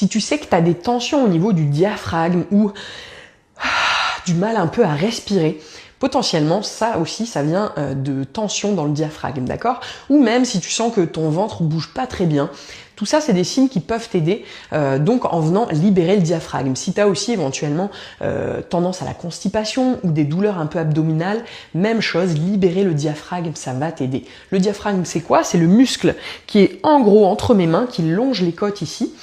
Si tu sais que tu as des tensions au niveau du diaphragme ou du mal un peu à respirer, potentiellement, ça aussi, ça vient de tension dans le diaphragme, d'accord? Ou même si tu sens que ton ventre bouge pas très bien, tout ça, c'est des signes qui peuvent t'aider donc en venant libérer le diaphragme. Si tu as aussi éventuellement tendance à la constipation ou des douleurs un peu abdominales, même chose, libérer le diaphragme, ça va t'aider. Le diaphragme, c'est quoi? C'est le muscle qui est en gros entre mes mains, qui longe les côtes ici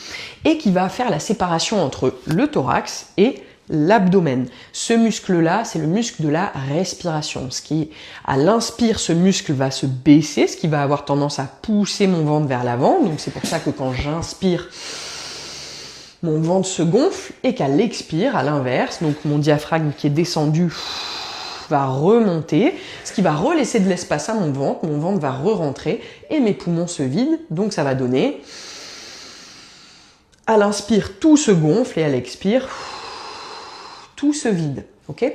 et qui va faire la séparation entre le thorax et l'abdomen. Ce muscle-là, c'est le muscle de la respiration. Ce qui, à l'inspire, ce muscle va se baisser, ce qui va avoir tendance à pousser mon ventre vers l'avant. Donc c'est pour ça que quand j'inspire, mon ventre se gonfle et qu'à l'expire, à l'inverse, donc mon diaphragme qui est descendu va remonter, ce qui va relaisser de l'espace à mon ventre va re-rentrer et mes poumons se vident. Donc ça va donner, à l'inspire, tout se gonfle et à l'expire, tout se vide, ok?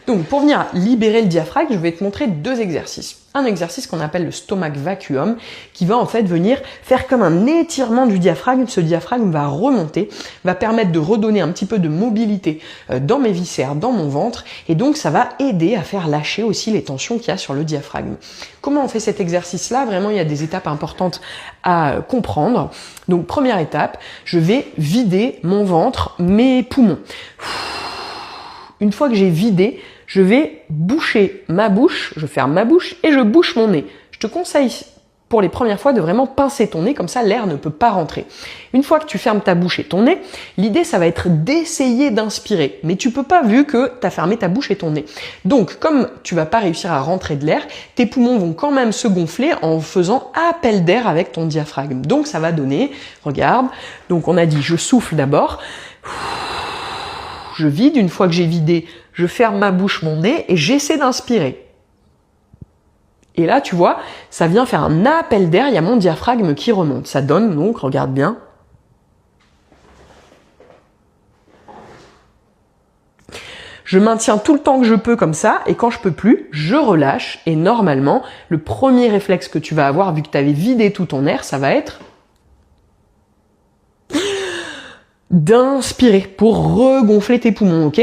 Donc pour venir libérer le diaphragme, je vais te montrer deux exercices. Un exercice qu'on appelle le stomach vacuum, qui va en fait venir faire comme un étirement du diaphragme. Ce diaphragme va remonter, va permettre de redonner un petit peu de mobilité dans mes viscères, dans mon ventre, et donc ça va aider à faire lâcher aussi les tensions qu'il y a sur le diaphragme. Comment on fait cet exercice-là? Vraiment, il y a des étapes importantes à comprendre. Donc première étape, je vais vider mon ventre, mes poumons. Une fois que j'ai vidé, je vais boucher ma bouche, je ferme ma bouche et je bouche mon nez. Je te conseille pour les premières fois de vraiment pincer ton nez, comme ça l'air ne peut pas rentrer. Une fois que tu fermes ta bouche et ton nez, l'idée ça va être d'essayer d'inspirer. Mais tu peux pas vu que tu as fermé ta bouche et ton nez. Donc comme tu vas pas réussir à rentrer de l'air, tes poumons vont quand même se gonfler en faisant appel d'air avec ton diaphragme. Donc ça va donner, regarde, donc on a dit je souffle d'abord. Je vide, une fois que j'ai vidé, je ferme ma bouche, mon nez et j'essaie d'inspirer. Et là, tu vois, ça vient faire un appel d'air, il y a mon diaphragme qui remonte. Ça donne donc, regarde bien. Je maintiens tout le temps que je peux comme ça et quand je peux plus, je relâche et normalement, le premier réflexe que tu vas avoir vu que tu avais vidé tout ton air, ça va être d'inspirer pour regonfler tes poumons, ok?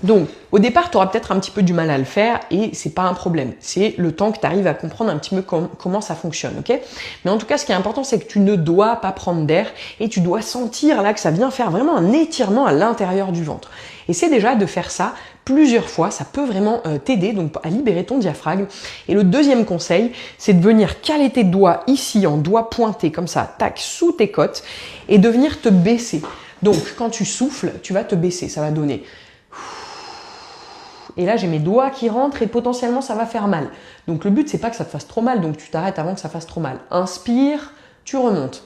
Donc, au départ, tu auras peut-être un petit peu du mal à le faire et c'est pas un problème. C'est le temps que tu arrives à comprendre un petit peu comment ça fonctionne, ok? Mais en tout cas, ce qui est important, c'est que tu ne dois pas prendre d'air et tu dois sentir là que ça vient faire vraiment un étirement à l'intérieur du ventre. Essaie déjà de faire ça plusieurs fois, ça peut vraiment t'aider donc à libérer ton diaphragme. Et le deuxième conseil, c'est de venir caler tes doigts ici en doigts pointés comme ça, tac, sous tes côtes et de venir te baisser. Donc, quand tu souffles, tu vas te baisser, ça va donner. Et là, j'ai mes doigts qui rentrent et potentiellement, ça va faire mal. Donc, le but, c'est pas que ça te fasse trop mal. Donc, tu t'arrêtes avant que ça fasse trop mal. Inspire, tu remontes.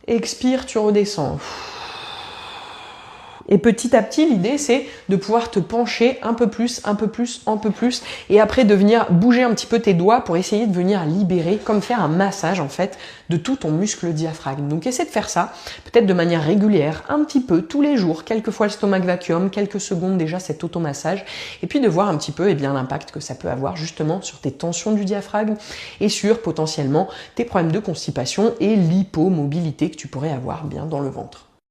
Expire, tu redescends. Et petit à petit, l'idée, c'est de pouvoir te pencher un peu plus, un peu plus, un peu plus, et après de venir bouger un petit peu tes doigts pour essayer de venir libérer, comme faire un massage en fait, de tout ton muscle diaphragme. Donc essaie de faire ça, peut-être de manière régulière, un petit peu, tous les jours, quelques fois le stomach vacuum, quelques secondes déjà cet automassage, et puis de voir un petit peu l'impact que ça peut avoir justement sur tes tensions du diaphragme et sur potentiellement tes problèmes de constipation et l'hypomobilité que tu pourrais avoir bien dans le ventre.